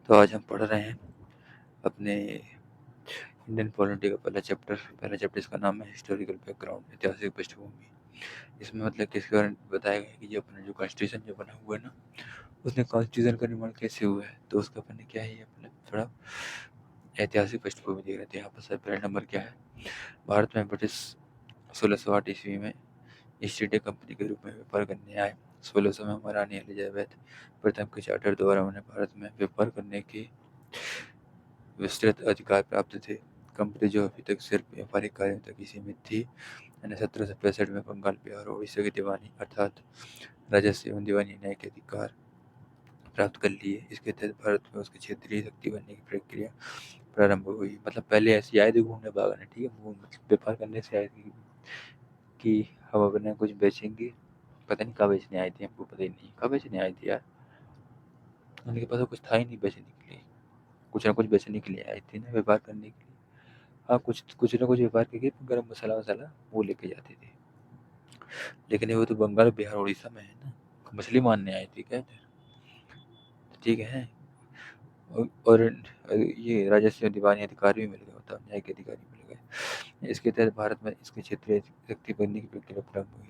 तो आज हम पढ़ रहे हैं अपने इंडियन पॉलिटी का पहला चैप्टर इसका नाम है हिस्टोरिकल बैकग्राउंड, ऐतिहासिक पृष्ठभूमि। इसमें मतलब कि इसके बारे में बताया गया है कि जो अपना जो कॉन्स्टिट्यूशन जो बना हुआ है ना, उसने कॉन्स्टिट्यूशन का निर्माण कैसे हुआ है। तो उसका अपन ने क्या है, अपने थोड़ा ऐतिहासिक पृष्ठभूमि देख रहे थे। यहाँ पर सर पहला नंबर क्या है, भारत में ब्रिटिश 1608 ईस्वी में ईस्ट इंडिया कंपनी के रूप में व्यापार करने आए। 1600 में महारानी एलिजाबेथ प्रथम के चार्टर द्वारा उन्हें भारत में व्यापार करने की विस्तृत अधिकार प्राप्त थे। कंपनी जो अभी तक सिर्फ व्यापारिक कार्यों तक ही सीमित थी, मैंने 1765 में बंगाल, बिहार और उड़ीसा की दीवानी अर्थात राजस्व एवं दीवानी न्याय के अधिकार प्राप्त कर लिए। इसके तहत भारत में उसकी क्षेत्रीय शक्ति बनने की प्रक्रिया प्रारंभ हुई। मतलब पहले ऐसी आए थे घूमने बागने, ठीक है, वो मतलब व्यापार करने से आए थे कि हम अपने कुछ बेचेंगे। पता नहीं कहाँ बेचने आई थी, हमको पता ही नहीं कहाँ बेचने आई थी यार। उनके पास तो कुछ था ही नहीं बेचने के लिए, कुछ ना कुछ बेचने के लिए आई थी ना, व्यापार करने के लिए। हाँ, कुछ कुछ ना कुछ व्यापार करके गरम मसाला वसाला वो लेके जाते थे। लेकिन ये वो तो बंगाल, बिहार, उड़ीसा में है ना, मछली मारने आई थी क्या इधर? ठीक है। और ये राजस्व दीवानी अधिकार भी मिल गया, होता न्याय के अधिकारी मिल गए। इसके तहत भारत में इसके क्षेत्रीय शक्ति बनने की प्रक्रिया प्रारंभ हुई।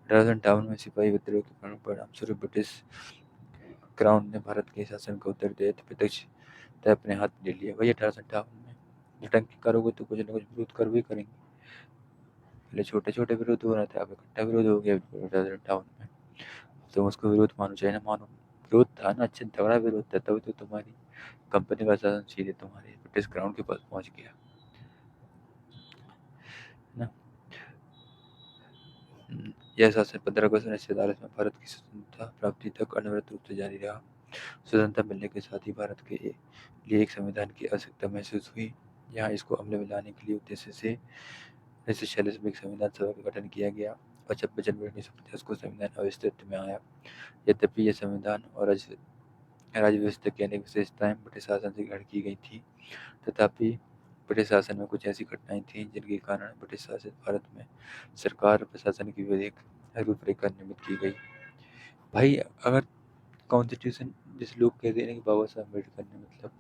1858 में सिपाही विद्रोह के परिणाम स्वरूप ब्रिटिश क्राउन ने भारत के शासन का उत्तरदायित्व प्रत्यक्ष अपने हाथ में ले लिया। वही 1858 में आतंकी करोगे तो कुछ ना कुछ विरोध कर भी करेंगे। पहले छोटे छोटे विरोध हो रहे थे, अब इकट्ठा विरोध हो गया 1858 में। तुम उसको विरोध मानो चाहे ना मानो, विरोध था ना, अच्छा तगड़ा विरोध था, तभी तो तुम्हारी कंपनी का शासन सीधे तुम्हारे ब्रिटिश क्राउन के पास पहुंच गया ना। यह शासन 15 अगस्त 1947 में भारत की स्वतंत्रता प्राप्ति तक अनवरत रूप से जारी रहा। स्वतंत्रता मिलने के साथ ही भारत के लिए एक संविधान की आवश्यकता महसूस हुई। यहाँ इसको अमल में लाने के लिए उद्देश्य से 1946 में एक संविधान सभा का गठन किया गया और 26 जनवरी 1950 को संविधान अस्तित्व में आया। यद्यपि यह संविधान और राज्य व्यवस्था की अनेक विशेषताएं ब्रिटिश शासन से ग्रहण की गई थी, तथापि ब्रिटिश शासन में कुछ ऐसी घटनाएं थीं जिनके कारण ब्रिटिश शासित भारत में सरकार और प्रशासन की विवेक रूपरेखा निर्मित की गई। भाई, अगर कॉन्स्टिट्यूशन जैसे लोग कहते हैं कि बाबा साहब अम्बेडकर ने मतलब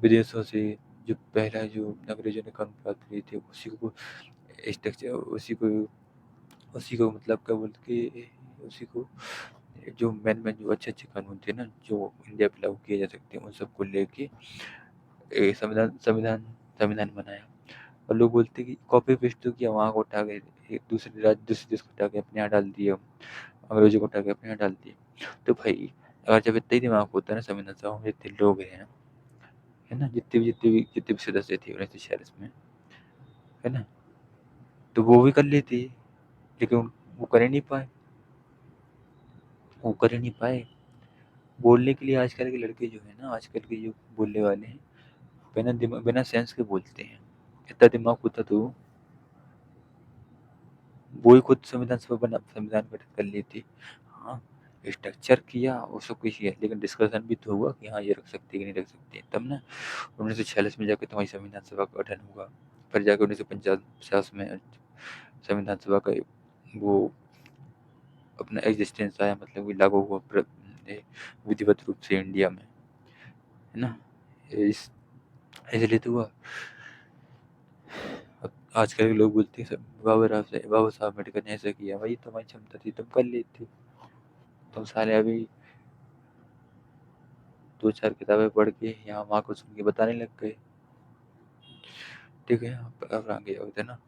विदेशों से जो पहला जो अंग्रेजों ने कानून प्राप्त किए थे स्ट्रक्चर उसी को मतलब क्या बोलते कि उसी को जो मेन जो अच्छे अच्छे कानून थे ना, जो इंडिया पे लागू किए जा सकते हैं, उन सबको लेके संविधान संविधान संविधान बनाया। और लोग बोलते कि कॉपी पेस्ट तो किया, वहाँ को उठा के एक दूसरे राज्य दूसरे देश को उठा के अपने यहाँ डाल दिया, अंग्रेजों को उठा के अपने यहाँ डाल दिया। तो भाई, अगर जब इतना ही दिमाग होता है ना संविधान सभा में जितने लोग हैं, है ना, जितने भी सदस्य थे 1946 में, है ना, तो वो भी कर लेते, लेकिन वो कर ही नहीं पाए। वो कर ही नहीं पाए। बोलने के लिए आजकल के लड़के जो है ना, आजकल के जो बोलने वाले हैं, बिना सेंस के बोलते हैं। इतना दिमाग होता तो वो ही खुद संविधान गठित कर ली थी। हाँ, स्ट्रक्चर किया वो सब कुछ किया, लेकिन डिस्कशन भी तो हुआ कि हाँ ये रख सकते हैं कि नहीं रख सकते, तब ना 1946 में जाके तुम्हारी संविधान सभा का गठन हुआ। फिर जाके 1950 में संविधान सभा का वो अपना एग्जिस्टेंस आया, मतलब कि लागू हुआ विधिवत रूप से इंडिया में, है ना। इस इसलिए तो हुआ। अब आजकल के लोग बोलते हैं सब बाबा साहब अम्बेडकर ने ऐसा किया। भाई, तुम्हारी क्षमता थी, तुम कर लेते। तुम साले अभी 2-4 किताबें पढ़ के यहाँ वहाँ को सुन के बताने लग गए। ठीक है, अब आगे होते ना।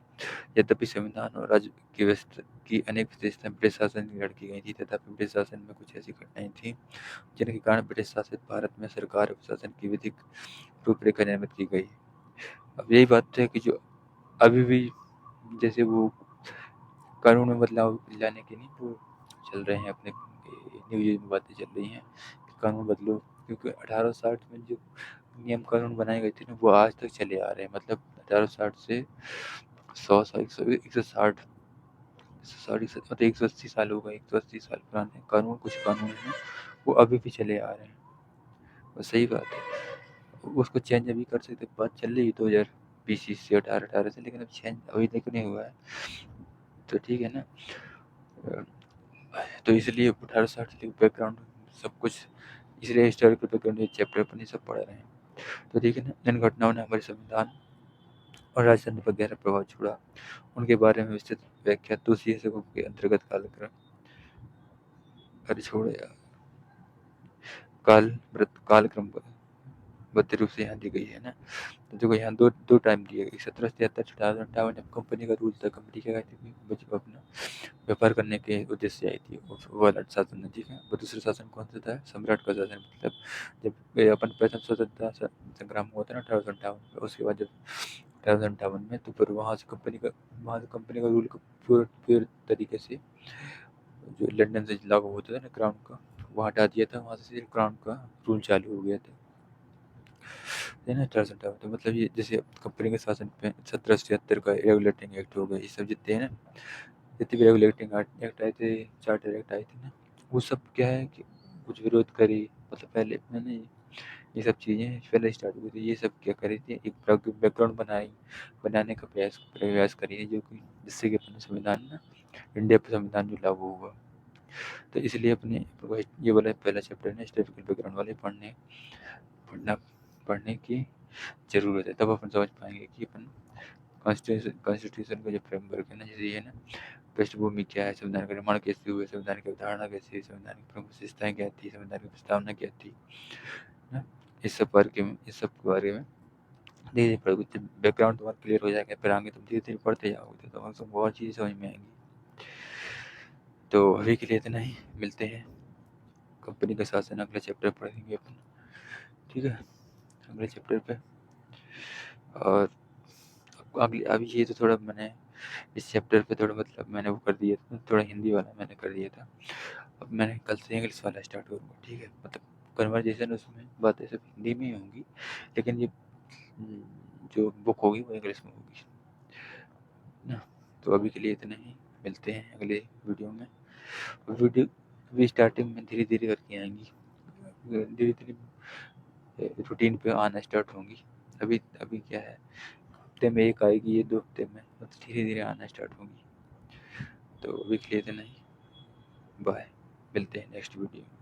यद्यपि संविधान और राज्य की व्यवस्था की अनेक विशेषताएं ब्रिटिश शासन की ग्रहण की गई थी, तथापि ब्रिटिश शासन में कुछ ऐसी घटनाएं थीं जिनके कारण ब्रिटिश शासित भारत में सरकार और प्रशासन की विधिक रूपरेखा निर्मित की गई। अब यही बात है कि जो अभी भी जैसे वो कानून में बदलाव लाने के नहीं वो चल रहे हैं, अपने न्यूज में बातें चल रही हैं कि कानून बदलो, क्योंकि 1860 में जो नियम कानून बनाए गए थे ना, वो आज तक चले आ रहे हैं। मतलब 1860 से 100 साल, 160 मतलब 180 साल हो गए। 180 साल पुराने कानून, कुछ कानून हैं वो अभी भी चले आ रहे हैं। और सही बात है, उसको चेंज अभी कर सकते, बात चल रही है 2020 से 18 से, लेकिन अब चेंज अभी तक नहीं हुआ है। तो ठीक है ना। तो इसलिए 1860 बैकग्राउंड सब कुछ इसलिए हिस्टोरिकल बैकग्राउंड ये चैप्टर अपन ये सब पढ़ रहे हैं। तो देखिए ना, जिन घटनाओं ने हमारे संविधान और राजतंत्र पर गहरा प्रभाव छोड़ा, उनके बारे में विस्तृत व्याख्या दूसरी शीर्षकों के अंतर्गत कालक्रम अरे छोड़ो यार कालक्रम बद्ध रूप से यहाँ दी गई है ना। तो देखो यहाँ दो दो टाइम दिए गए, 1773 से 1858 जब कंपनी का रूल था, कंपनी क्या कहती थी बच्चों अपना व्यापार करने के उद्देश्य से आई थी, वो वाला शासन है, ठीक है। वो दूसरा शासन कौन सा था, सम्राट का शासन, मतलब जब ये अपन प्रथम स्वतंत्रता संग्राम हुआ था ना 1858 में, उसके बाद जब 1858 में, तो फिर वहाँ से कंपनी का रूल को पूरे पूरे तरीके से जो लंदन से लागू होता था ना क्राउन का, वो हटा दिया था, वहाँ से सिर्फ क्राउन का रूल चालू हो गया था, है ना। 1858 तो मतलब ये जैसे कंपनी के शासन पे 1776 का रेगुलेटिंग एक्ट हो गया, ये सब जितने हैं ना, जितने भी रेगुलेटिंग एक्ट आए थे, चार्टर एक्ट आए थे ना, वो सब क्या है कि कुछ विरोध करी, मतलब पहले मैंने ये सब चीज़ें पहले स्टार्ट हुई थी, ये सब क्या करी थी, एक बैकग्राउंड बनाने का प्रयास करी है, जो कि जिससे कि अपना संविधान ना, इंडिया पर संविधान जो लागू हुआ। तो इसलिए अपने ये वाला पहला चैप्टर है हिस्टोरिकल बैकग्राउंड वाले पढ़ना पढ़ने की ज़रूरत है, तब अपन समझ पाएंगे कि अपन कॉन्स्टिट्यूशन का जो फ्रेमवर्क है ना, जैसे ये है ना, पृष्ठभूमि क्या है, संविधान का निर्माण कैसे हुआ, संविधान की अवधारणा कैसी है, संविधान की प्रमुख विशेषताएं क्या थी, संविधान की प्रस्तावना क्या थी ना, इस सब के बारे में धीरे धीरे पढ़ोगे, बैकग्राउंड तुम्हारा क्लियर हो जाएगा, फिर आगे तुम धीरे धीरे पढ़ते जाओगे तो तुमको बहुत चीज़ें समझ में आएंगी। तो अभी के लिए इतना ही, मिलते हैं कंपनी का शासन अगले चैप्टर पढ़ेंगे अपन, ठीक है, अगले चैप्टर पे। और अगली अभी ये तो थोड़ा मैंने इस चैप्टर पे थोड़ा मतलब मैंने वो कर दिया था, थोड़ा हिंदी वाला मैंने कर दिया था, अब मैंने कल से इंग्लिश वाला स्टार्ट करूँगा, ठीक है। मतलब कन्वर्जेशन उसमें बातें सब हिंदी में ही होंगी, लेकिन ये जो बुक होगी वो इंग्लिश में होगी ना। तो अभी के लिए इतना ही, मिलते हैं अगले वीडियो में। वीडियो अभी स्टार्टिंग में धीरे धीरे करके आएंगी, धीरे धीरे रूटीन पे आना स्टार्ट होंगी। अभी अभी क्या है, हफ्ते में एक आएगी, ये 2 हफ्ते में, मतलब धीरे धीरे आना स्टार्ट होंगी। तो अभी के लिए इतना ही, बाय, मिलते हैं नेक्स्ट वीडियो में।